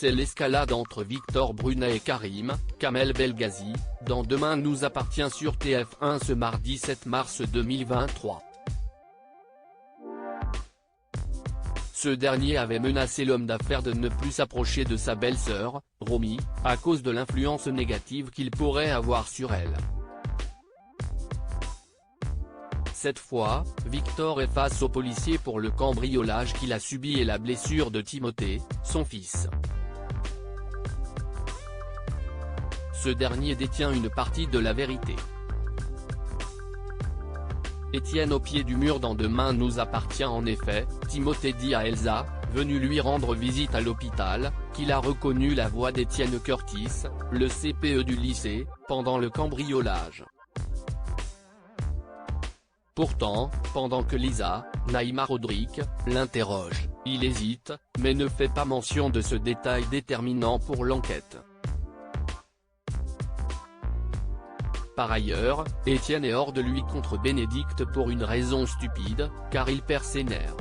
c'est l'escalade entre Victor Brunet et Karim, Kamel Belghazi, dans Demain nous appartient sur TF1 ce mardi 7 mars 2023. Ce dernier avait menacé l'homme d'affaires de ne plus s'approcher de sa belle-sœur, Romy, à cause de l'influence négative qu'il pourrait avoir sur elle. Cette fois, Victor est face au policier pour le cambriolage qu'il a subi et la blessure de Timothée, son fils. Ce dernier détient une partie de la vérité. Étienne au pied du mur dans Demain nous appartient en effet, Timothée dit à Elsa, venue lui rendre visite à l'hôpital, qu'il a reconnu la voix d'Étienne Curtis, le CPE du lycée, pendant le cambriolage. Pourtant, pendant que Lisa, Naïma Rodrigue, l'interroge, il hésite, mais ne fait pas mention de ce détail déterminant pour l'enquête. Par ailleurs, Étienne est hors de lui contre Bénédicte pour une raison stupide, car il perd ses nerfs.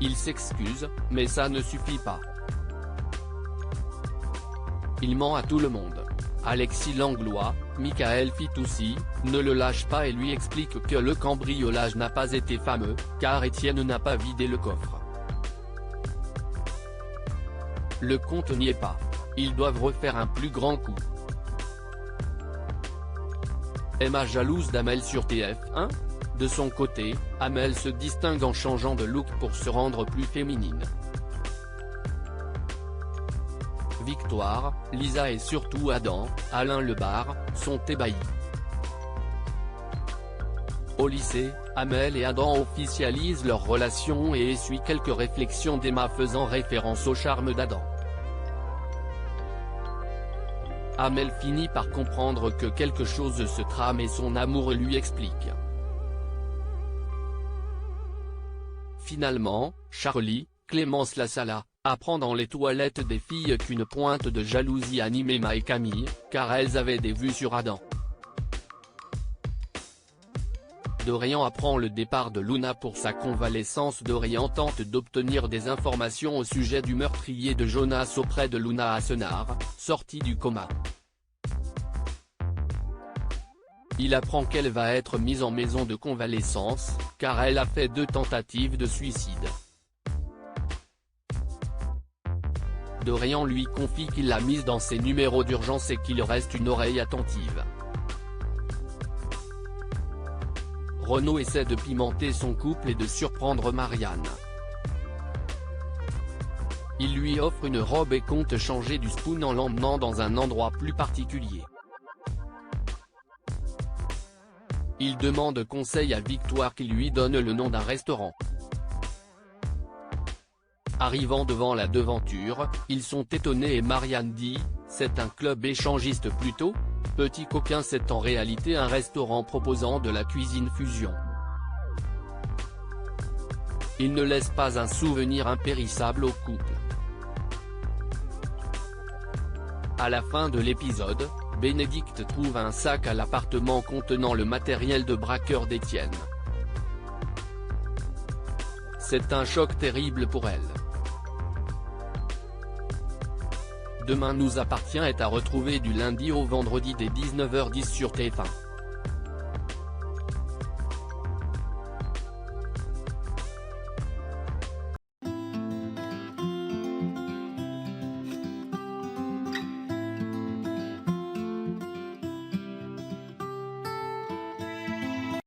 Il s'excuse, mais ça ne suffit pas. Il ment à tout le monde. Alexis Langlois, Michael Fitoussi, ne le lâche pas et lui explique que le cambriolage n'a pas été fameux, car Étienne n'a pas vidé le coffre. Le compte n'y est pas. Ils doivent refaire un plus grand coup. Emma jalouse d'Amel sur TF1 ? De son côté, Amel se distingue en changeant de look pour se rendre plus féminine. Victoire, Lisa et surtout Adam, Alain Lebar, sont ébahis. Au lycée, Amel et Adam officialisent leur relation et essuient quelques réflexions d'Emma faisant référence au charme d'Adam. Amel finit par comprendre que quelque chose se trame et son amour lui explique. Finalement, Charlie, Clémence Lassala, apprend dans les toilettes des filles qu'une pointe de jalousie anime Emma et Camille, car elles avaient des vues sur Adam. Dorian apprend le départ de Luna pour sa convalescence. Dorian tente d'obtenir des informations au sujet du meurtrier de Jonas auprès de Luna Assenard, sortie du coma. Il apprend qu'elle va être mise en maison de convalescence, car elle a fait 2 tentatives de suicide. Dorian lui confie qu'il l'a mise dans ses numéros d'urgence et qu'il reste une oreille attentive. Renaud essaie de pimenter son couple et de surprendre Marianne. Il lui offre une robe et compte changer du spoon en l'emmenant dans un endroit plus particulier. Il demande conseil à Victoire qui lui donne le nom d'un restaurant. Arrivant devant la devanture, ils sont étonnés et Marianne dit « C'est un club échangiste plutôt ? Petit coquin ». C'est en réalité un restaurant proposant de la cuisine fusion. Il ne laisse pas un souvenir impérissable au couple. À la fin de l'épisode, Bénédicte trouve un sac à l'appartement contenant le matériel de braqueur d'Étienne. C'est un choc terrible pour elle. Demain nous appartient est à retrouver du lundi au vendredi dès 19h10 sur TF1.